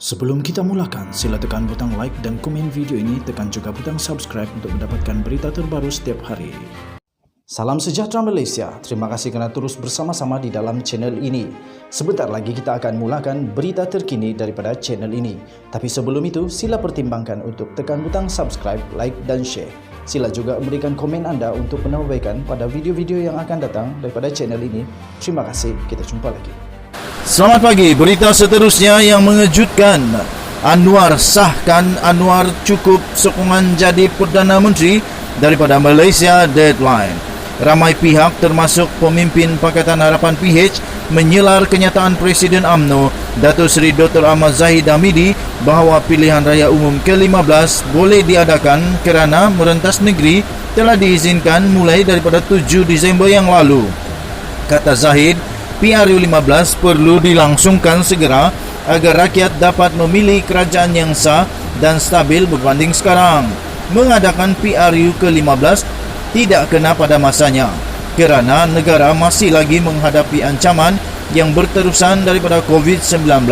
Sebelum kita mulakan, sila tekan butang like dan komen video ini, tekan juga butang subscribe untuk mendapatkan berita terbaru setiap hari. Salam sejahtera Malaysia, terima kasih kerana terus bersama-sama di dalam channel ini. Sebentar lagi kita akan mulakan berita terkini daripada channel ini. Tapi sebelum itu, sila pertimbangkan untuk tekan butang subscribe, like dan share. Sila juga berikan komen anda untuk penambahkan pada video-video yang akan datang daripada channel ini. Terima kasih, kita jumpa lagi. Selamat pagi, berita seterusnya yang mengejutkan. Anwar sahkan Anwar cukup sokongan jadi Perdana Menteri daripada Malaysia deadline. Ramai pihak termasuk pemimpin Pakatan Harapan PH menyelar kenyataan Presiden UMNO Datuk Seri Dr. Ahmad Zahid Hamidi bahawa pilihan raya umum ke-15 boleh diadakan kerana merentas negeri telah diizinkan mulai daripada 7 Disember yang lalu. Kata Zahid, PRU15 perlu dilangsungkan segera agar rakyat dapat memilih kerajaan yang sah dan stabil berbanding sekarang. Mengadakan PRU ke-15 tidak kena pada masanya kerana negara masih lagi menghadapi ancaman yang berterusan daripada COVID-19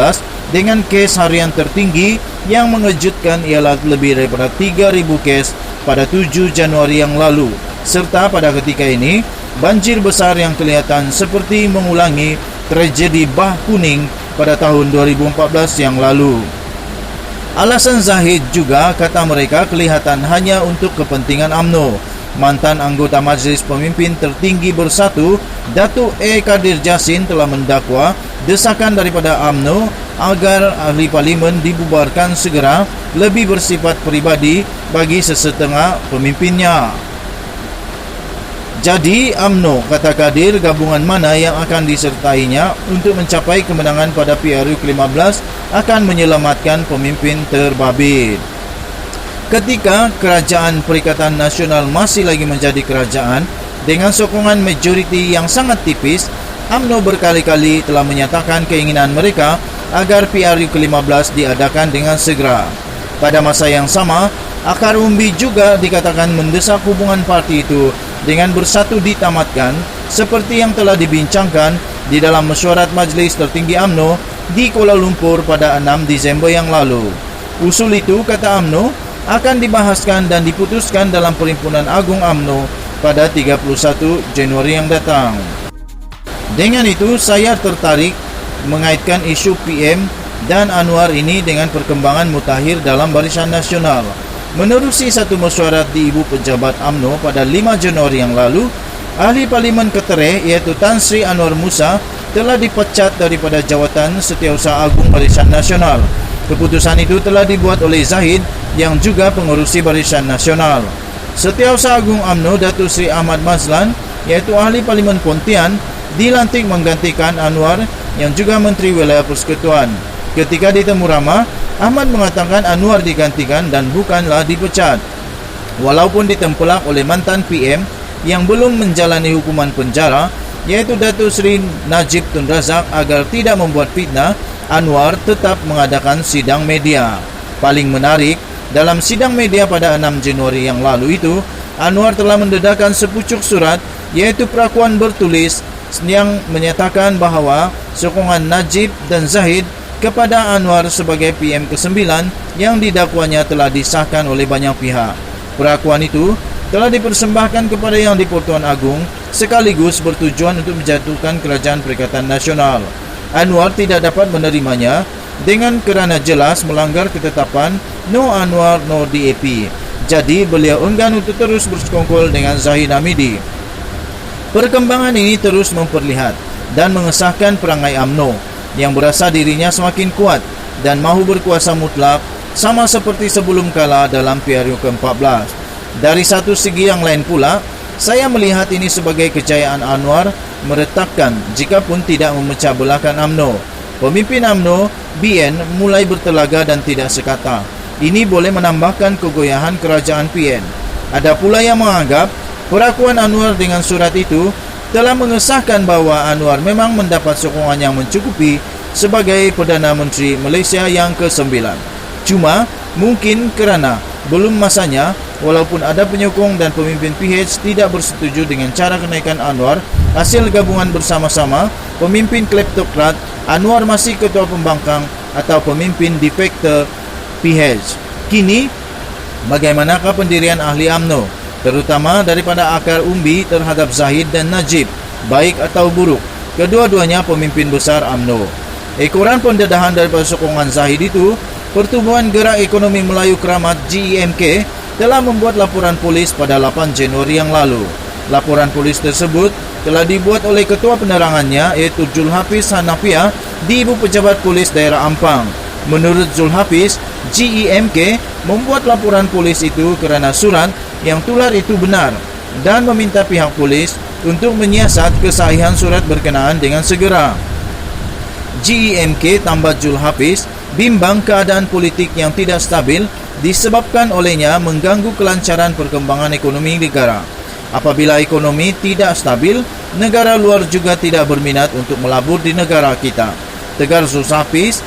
dengan kes harian tertinggi yang mengejutkan ialah lebih daripada 3,000 kes pada 7 Januari yang lalu. Serta pada ketika ini, banjir besar yang kelihatan seperti mengulangi tragedi Bah Kuning pada tahun 2014 yang lalu. Alasan Zahid juga kata mereka kelihatan hanya untuk kepentingan UMNO. Mantan anggota Majlis Pemimpin Tertinggi Bersatu, Datuk A. Kadir Jassin telah mendakwa desakan daripada UMNO agar ahli parlimen dibubarkan segera lebih bersifat peribadi bagi sesetengah pemimpinnya. Jadi UMNO, kata Kadir, gabungan mana yang akan disertainya untuk mencapai kemenangan pada PRU ke-15 akan menyelamatkan pemimpin terbabit. Ketika Kerajaan Perikatan Nasional masih lagi menjadi kerajaan dengan sokongan majoriti yang sangat tipis, UMNO berkali-kali telah menyatakan keinginan mereka agar PRU ke-15 diadakan dengan segera. Pada masa yang sama, akar umbi juga dikatakan mendesak hubungan parti itu dengan bersatu ditamatkan seperti yang telah dibincangkan di dalam mesyuarat Majlis Tertinggi UMNO di Kuala Lumpur pada 6 Disember yang lalu. Usul itu, kata UMNO, akan dibahaskan dan diputuskan dalam Perhimpunan Agung UMNO pada 31 Januari yang datang. Dengan itu, saya tertarik mengaitkan isu PM dan Anwar ini dengan perkembangan mutakhir dalam Barisan Nasional. Menerusi satu mesyuarat di Ibu Pejabat UMNO pada 5 Januari yang lalu, Ahli Parlimen Ketereh iaitu Tan Sri Anwar Musa telah dipecat daripada jawatan Setiausaha Agung Barisan Nasional. Keputusan itu telah dibuat oleh Zahid yang juga pengerusi Barisan Nasional. Setiausaha Agung UMNO Datuk Seri Ahmad Mazlan iaitu Ahli Parlimen Pontian dilantik menggantikan Anwar yang juga Menteri Wilayah Persekutuan. Ketika ditemu ramah, Ahmad mengatakan Anwar digantikan dan bukanlah dipecat. Walaupun ditempelak oleh mantan PM yang belum menjalani hukuman penjara iaitu Datuk Seri Najib Tun Razak agar tidak membuat fitnah, Anwar tetap mengadakan sidang media. Paling menarik, dalam sidang media pada 6 Januari yang lalu itu, Anwar telah mendedahkan sepucuk surat iaitu perakuan bertulis yang menyatakan bahawa sokongan Najib dan Zahid kepada Anwar sebagai PM ke-9 yang didakwanya telah disahkan oleh banyak pihak. Perakuan itu telah dipersembahkan kepada Yang di-Pertuan Agong sekaligus bertujuan untuk menjatuhkan Kerajaan Perikatan Nasional. Anwar tidak dapat menerimanya dengan kerana jelas melanggar ketetapan No Anwar No DAP. Jadi beliau enggan untuk terus bersekongkol dengan Zahid Hamidi. Perkembangan ini terus memperlihat dan mengesahkan perangai UMNO yang berasa dirinya semakin kuat dan mahu berkuasa mutlak sama seperti sebelum kala dalam PRU ke-14. Dari satu segi yang lain pula, saya melihat ini sebagai kejayaan Anwar meretakkan jikapun tidak memecah belahkan UMNO. Pemimpin UMNO, BN, mulai bertelaga dan tidak sekata. Ini boleh menambahkan kegoyahan kerajaan PN. Ada pula yang menganggap perakuan Anwar dengan surat itu telah mengesahkan bahawa Anwar memang mendapat sokongan yang mencukupi sebagai Perdana Menteri Malaysia yang ke-9. Cuma, mungkin kerana belum masanya, walaupun ada penyokong dan pemimpin PH tidak bersetuju dengan cara kenaikan Anwar, hasil gabungan bersama-sama, pemimpin kleptokrat, Anwar masih ketua pembangkang atau pemimpin de facto PH. Kini, bagaimanakah pendirian ahli UMNO, terutama daripada akar umbi terhadap Zahid dan Najib, baik atau buruk? Kedua-duanya pemimpin besar UMNO. Ekoran pendedahan daripada sokongan Zahid itu, Pertubuhan Gerak Ekonomi Melayu Keramat GEMK telah membuat laporan polis pada 8 Januari yang lalu. Laporan polis tersebut telah dibuat oleh ketua penerangannya, iaitu Zulhafiz Hanafiah, di Ibu Pejabat Polis Daerah Ampang. Menurut Zulhafiz, GEMK membuat laporan polis itu kerana surat yang tular itu benar dan meminta pihak polis untuk menyiasat kesahihan surat berkenaan dengan segera. GEMK, tambah Zulhafiz, bimbang keadaan politik yang tidak stabil disebabkan olehnya mengganggu kelancaran perkembangan ekonomi negara. Apabila ekonomi tidak stabil, negara luar juga tidak berminat untuk melabur di negara kita. Tegar Zulhafiz,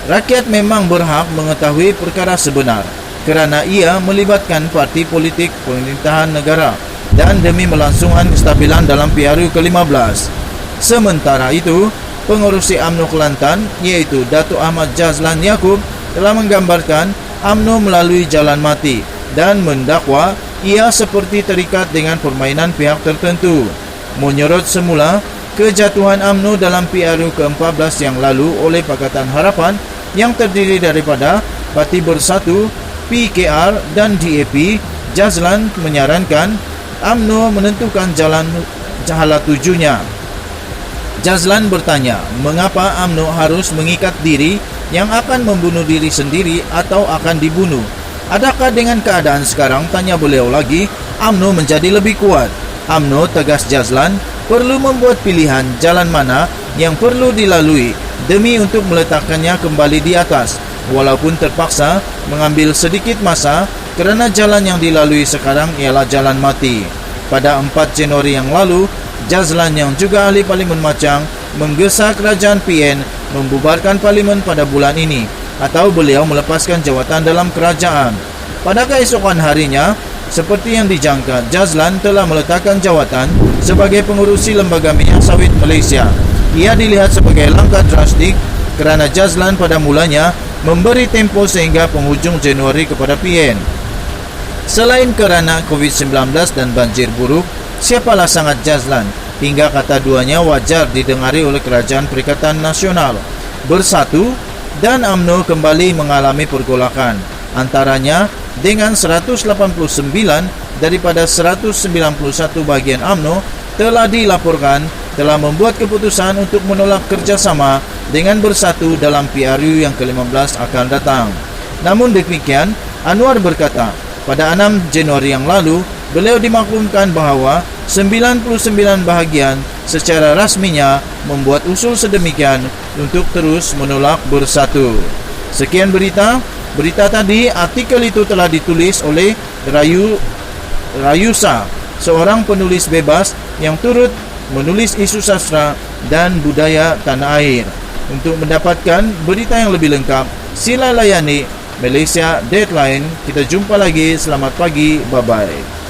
rakyat memang berhak mengetahui perkara sebenar kerana ia melibatkan parti politik pemerintahan negara dan demi melangsungkan kestabilan dalam PRU ke-15. Sementara itu, pengerusi UMNO Kelantan, iaitu Datuk Ahmad Jazlan Yaakob, telah menggambarkan UMNO melalui jalan mati dan mendakwa ia seperti terikat dengan permainan pihak tertentu. Menyorot semula kejatuhan UMNO dalam PRU ke-14 yang lalu oleh Pakatan Harapan yang terdiri daripada Parti Bersatu, PKR dan DAP, Jazlan menyarankan UMNO menentukan jalan hala tujunya. Jazlan bertanya, mengapa UMNO harus mengikat diri yang akan membunuh diri sendiri atau akan dibunuh? Adakah dengan keadaan sekarang, tanya beliau lagi, UMNO menjadi lebih kuat? UMNO, tegas Jazlan, perlu membuat pilihan jalan mana yang perlu dilalui demi untuk meletakkannya kembali di atas, walaupun terpaksa mengambil sedikit masa kerana jalan yang dilalui sekarang ialah jalan mati. Pada 4 Januari yang lalu, Jazlan yang juga ahli Parlimen Machang menggesa kerajaan PN membubarkan Parlimen pada bulan ini, atau beliau melepaskan jawatan dalam kerajaan. Pada keesokan harinya, seperti yang dijangka, Jazlan telah meletakkan jawatan sebagai pengurusi Lembaga Minyak Sawit Malaysia. Ia dilihat sebagai langkah drastik kerana Jazlan pada mulanya memberi tempoh sehingga penghujung Januari kepada PN. Selain kerana COVID-19 dan banjir buruk, siapalah sangat Jazlan hingga kata duanya wajar didengari oleh Kerajaan Perikatan Nasional Bersatu dan UMNO kembali mengalami pergolakan. Antaranya dengan 189 daripada 191 bahagian UMNO telah dilaporkan telah membuat keputusan untuk menolak kerjasama dengan Bersatu dalam PRU yang ke-15 akan datang. Namun demikian, Anwar berkata, pada 6 Januari yang lalu, beliau dimaklumkan bahawa 99 bahagian secara rasminya membuat usul sedemikian untuk terus menolak Bersatu. Sekian berita tadi. Artikel itu telah ditulis oleh Rayusa, seorang penulis bebas yang turut menulis isu sastra dan budaya tanah air. Untuk mendapatkan berita yang lebih lengkap, sila layani Malaysia Deadline. Kita jumpa lagi. Selamat pagi. Bye-bye.